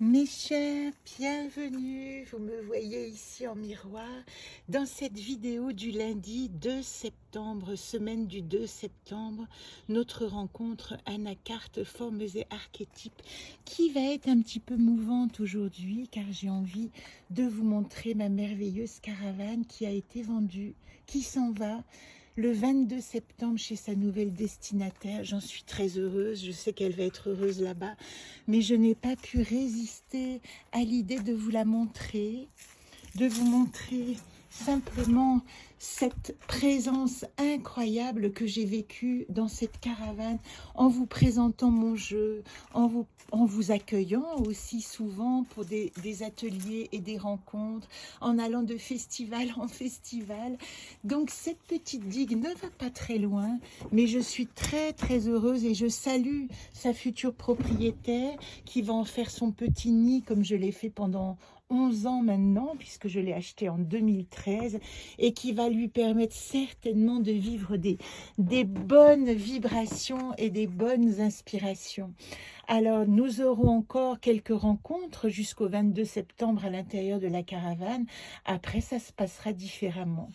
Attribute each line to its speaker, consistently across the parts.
Speaker 1: Mes chers, bienvenue, vous me voyez ici en miroir dans cette vidéo du lundi 2 septembre, semaine du 2 septembre, notre rencontre Anacarte, formes et archétypes qui va être un petit peu mouvante aujourd'hui car j'ai envie de vous montrer ma merveilleuse caravane qui a été vendue, qui s'en va le 22 septembre chez sa nouvelle destinataire. J'en suis très heureuse, je sais qu'elle va être heureuse là-bas, mais je n'ai pas pu résister à l'idée de vous la montrer, de vous montrer simplement cette présence incroyable que j'ai vécue dans cette caravane, en vous présentant mon jeu, en vous accueillant aussi souvent pour des ateliers et des rencontres, en allant de festival en festival. Donc cette petite digue ne va pas très loin, mais je suis très très heureuse et je salue sa future propriétaire qui va en faire son petit nid comme je l'ai fait pendant 11 ans maintenant, puisque je l'ai acheté en 2013, et qui va lui permettre certainement de vivre des bonnes vibrations et des bonnes inspirations. Alors, nous aurons encore quelques rencontres jusqu'au 22 septembre à l'intérieur de la caravane. Après, ça se passera différemment.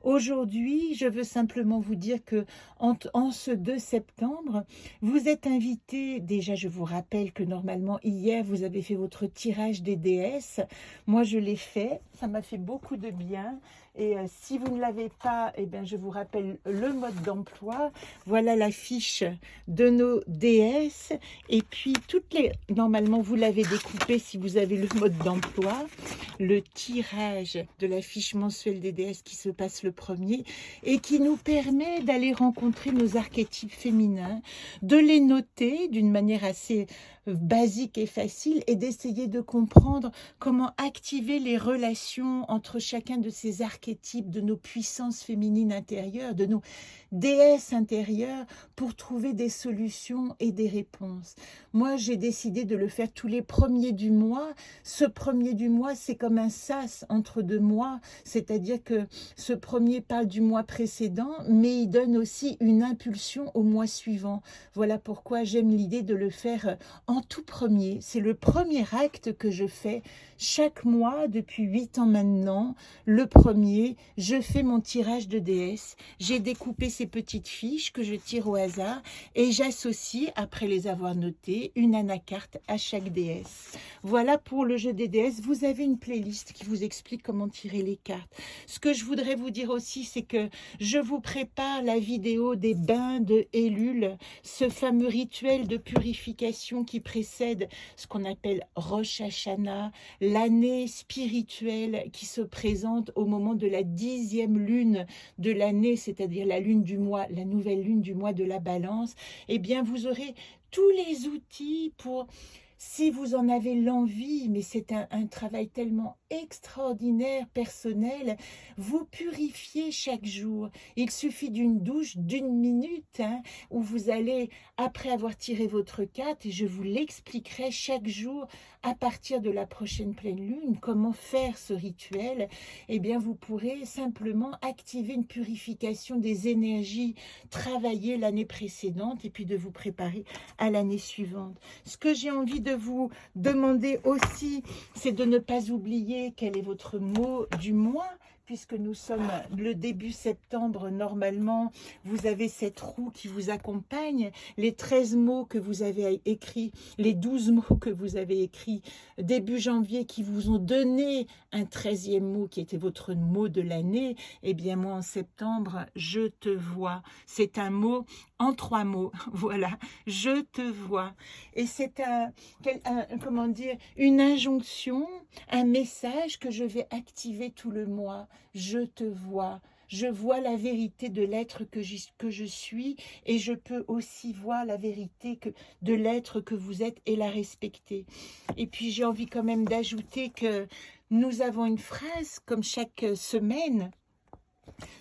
Speaker 1: Aujourd'hui, je veux simplement vous dire que en ce 2 septembre, vous êtes invités. Déjà, je vous rappelle que normalement, hier, vous avez fait votre tirage des déesses. Moi, je l'ai fait. Ça m'a fait beaucoup de bien. Et si vous ne l'avez pas, eh bien, je vous rappelle le mode d'emploi. Voilà la fiche de nos déesses. Et puis, normalement, vous l'avez découpé si vous avez le mode d'emploi. Le tirage de la fiche mensuelle des déesses qui se passe le premier et qui nous permet d'aller rencontrer nos archétypes féminins, de les noter d'une manière assez basique et facile et d'essayer de comprendre comment activer les relations entre chacun de ces archétypes, de nos puissances féminines intérieures, de nos déesses intérieures pour trouver des solutions et des réponses. Moi, j'ai décidé de le faire tous les premiers du mois. Ce premier du mois, c'est comme un sas entre deux mois, c'est-à-dire que ce premier parle du mois précédent, mais il donne aussi une impulsion au mois suivant. Voilà pourquoi j'aime l'idée de le faire en tout premier. C'est le premier acte que je fais chaque mois depuis 8 ans maintenant. Le premier, je fais mon tirage de déesse. J'ai découpé ces petites fiches que je tire au hasard et j'associe, après les avoir notées, une anacarte à chaque déesse. Voilà pour le jeu des déesses. Vous avez une playlist qui vous explique comment tirer les cartes. Ce que je voudrais vous dire aussi, c'est que je vous prépare la vidéo des bains de Ellul, ce fameux rituel de purification qui précède ce qu'on appelle Rosh Hashanah, l'année spirituelle qui se présente au moment de la 10e lune de l'année, c'est-à-dire la lune du mois, la nouvelle lune du mois de la Balance. Eh bien, vous aurez tous les outils pour, si vous en avez l'envie, mais c'est un travail tellement extraordinaire, personnel, vous purifiez chaque jour. Il suffit d'une douche d'1 minute, où vous allez, après avoir tiré votre carte, et je vous l'expliquerai chaque jour à partir de la prochaine pleine lune, comment faire ce rituel. Eh bien, vous pourrez simplement activer une purification des énergies travaillées l'année précédente et puis de vous préparer à l'année suivante. Ce que j'ai envie de vous demander aussi, c'est de ne pas oublier quel est votre mot du mois, puisque nous sommes le début septembre. Normalement, vous avez cette roue qui vous accompagne, les 13 mots que vous avez écrits, les 12 mots que vous avez écrits début janvier qui vous ont donné un 13e mot qui était votre mot de l'année. Eh bien, moi, en septembre, je te vois. C'est un mot en 3 mots. Voilà, je te vois. Et c'est comment dire, une injonction, un message que je vais activer tout le mois. Je te vois. Je vois la vérité de l'être que je suis et je peux aussi voir la vérité de l'être que vous êtes et la respecter. Et puis j'ai envie quand même d'ajouter que nous avons une phrase comme chaque semaine.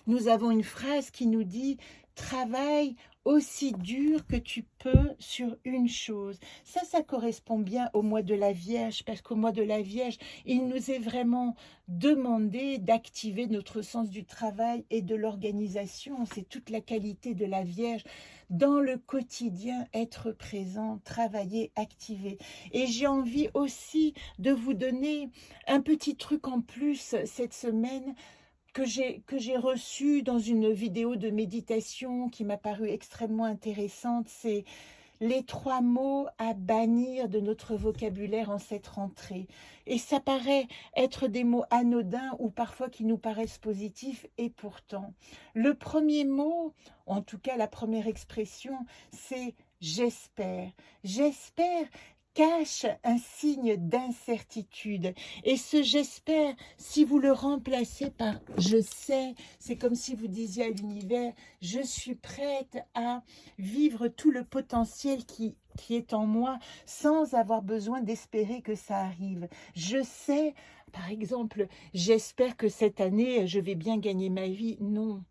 Speaker 1: Nous avons une phrase qui nous dit « Travaille aussi dur que tu peux sur une chose ». Ça correspond bien au mois de la Vierge, parce qu'au mois de la Vierge, il nous est vraiment demandé d'activer notre sens du travail et de l'organisation. C'est toute la qualité de la Vierge, dans le quotidien, être présent, travailler, activer. Et j'ai envie aussi de vous donner un petit truc en plus cette semaine que j'ai reçu dans une vidéo de méditation qui m'a paru extrêmement intéressante. C'est les 3 mots à bannir de notre vocabulaire en cette rentrée. Et ça paraît être des mots anodins ou parfois qui nous paraissent positifs, et pourtant. Le premier mot, en tout cas la première expression, c'est « j'espère ». J'espère cache un signe d'incertitude. Et ce j'espère, si vous le remplacez par je sais, c'est comme si vous disiez à l'univers, je suis prête à vivre tout le potentiel qui est en moi sans avoir besoin d'espérer que ça arrive. Je sais, par exemple, j'espère que cette année, je vais bien gagner ma vie. Non.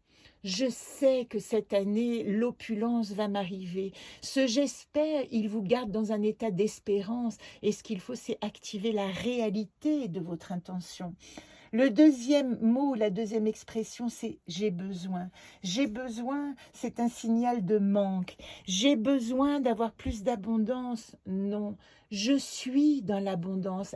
Speaker 1: Je sais que cette année, l'opulence va m'arriver. Ce j'espère, il vous garde dans un état d'espérance. Et ce qu'il faut, c'est activer la réalité de votre intention. Le deuxième mot, la deuxième expression, c'est « j'ai besoin ». J'ai besoin, c'est un signal de manque. J'ai besoin d'avoir plus d'abondance. Non, je suis dans l'abondance.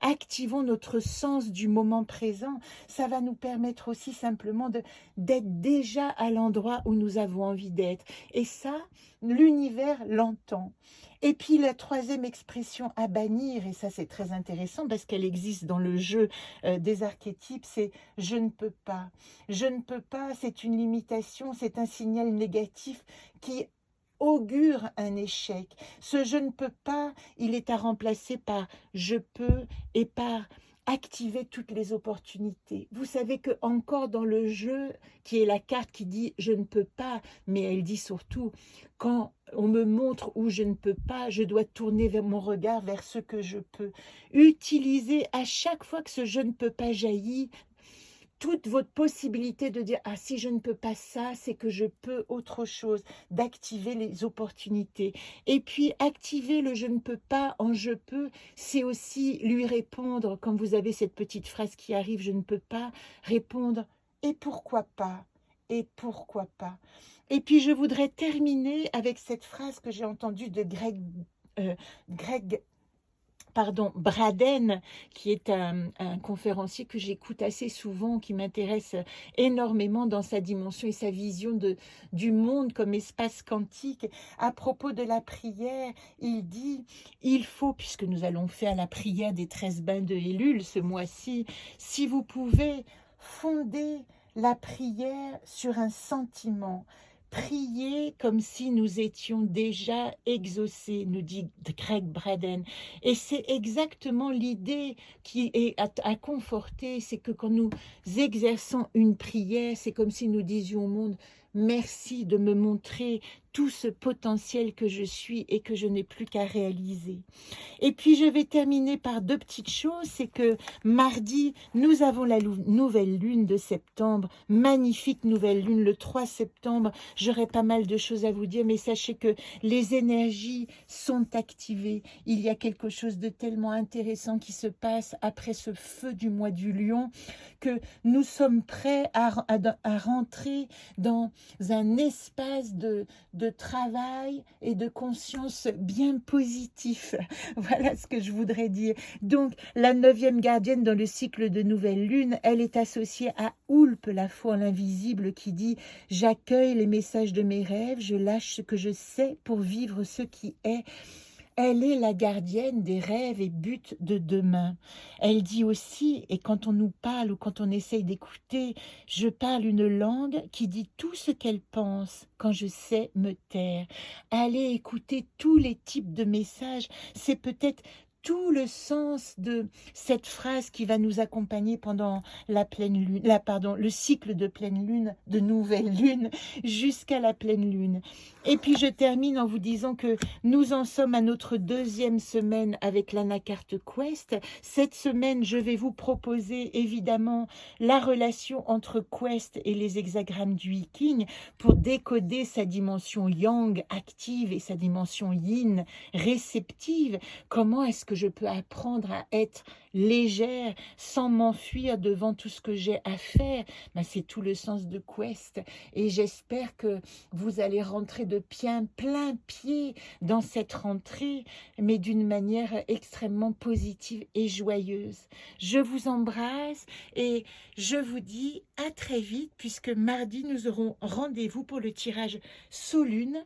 Speaker 1: Activons notre sens du moment présent. Ça va nous permettre aussi simplement d'être déjà à l'endroit où nous avons envie d'être. Et ça, l'univers l'entend. Et puis la troisième expression à bannir, et ça c'est très intéressant parce qu'elle existe dans le jeu des archétypes, c'est « je ne peux pas ». Je ne peux pas, c'est une limitation, c'est un signal négatif qui augure un échec. Ce « je ne peux pas », il est à remplacer par « je peux » et par activer toutes les opportunités. Vous savez que encore dans le jeu, qui est la carte qui dit « je ne peux pas », mais elle dit surtout « quand on me montre où je ne peux pas, je dois tourner mon regard vers ce que je peux ». Utilisez à chaque fois que ce « je ne peux pas » jaillit, toute votre possibilité de dire « ah, si je ne peux pas ça, c'est que je peux autre chose », d'activer les opportunités. Et puis, activer le « je ne peux pas » en « je peux », c'est aussi lui répondre, quand vous avez cette petite phrase qui arrive « je ne peux pas », répondre « et pourquoi pas ?» Et pourquoi pas? Et puis, je voudrais terminer avec cette phrase que j'ai entendue de Greg Braden, qui est un conférencier que j'écoute assez souvent, qui m'intéresse énormément dans sa dimension et sa vision du monde comme espace quantique. À propos de la prière, il dit, il faut, puisque nous allons faire la prière des 13 bains de Élul ce mois-ci, si vous pouvez fonder la prière sur un sentiment, prier comme si nous étions déjà exaucés, nous dit Greg Braden. Et c'est exactement l'idée qui est à conforter, c'est que quand nous exerçons une prière, c'est comme si nous disions au monde, merci de me montrer tout ce potentiel que je suis et que je n'ai plus qu'à réaliser. Et puis je vais terminer par 2 petites choses, c'est que mardi, nous avons la nouvelle lune de septembre, magnifique nouvelle lune, le 3 septembre, j'aurai pas mal de choses à vous dire, mais sachez que les énergies sont activées, il y a quelque chose de tellement intéressant qui se passe après ce feu du mois du lion, que nous sommes prêts à rentrer dans un espace de travail et de conscience bien positif. Voilà ce que je voudrais dire. Donc, la 9e gardienne dans le cycle de nouvelle lune, elle est associée à Oulpe, la foi en l'invisible, qui dit « J'accueille les messages de mes rêves, je lâche ce que je sais pour vivre ce qui est ». Elle est la gardienne des rêves et buts de demain. Elle dit aussi, et quand on nous parle ou quand on essaye d'écouter, je parle une langue qui dit tout ce qu'elle pense quand je sais me taire. Allez écouter tous les types de messages, c'est peut-être tout le sens de cette phrase qui va nous accompagner pendant la pleine lune, le cycle de pleine lune, de nouvelle lune, jusqu'à la pleine lune. Et puis je termine en vous disant que nous en sommes à notre 2e semaine avec l'Anacarte Quest. Cette semaine, je vais vous proposer évidemment la relation entre Quest et les hexagrammes du Viking pour décoder sa dimension yang active et sa dimension yin réceptive. Comment est-ce que que je peux apprendre à être légère sans m'enfuir devant tout ce que j'ai à faire. Ben, c'est tout le sens de Quest. Et j'espère que vous allez rentrer de plein pied dans cette rentrée, mais d'une manière extrêmement positive et joyeuse. Je vous embrasse et je vous dis à très vite, puisque mardi, nous aurons rendez-vous pour le tirage sous lune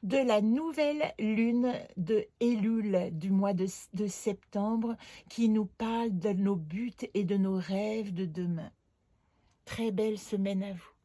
Speaker 1: de la nouvelle lune de Elul du mois de septembre, qui nous parle de nos buts et de nos rêves de demain. Très belle semaine à vous.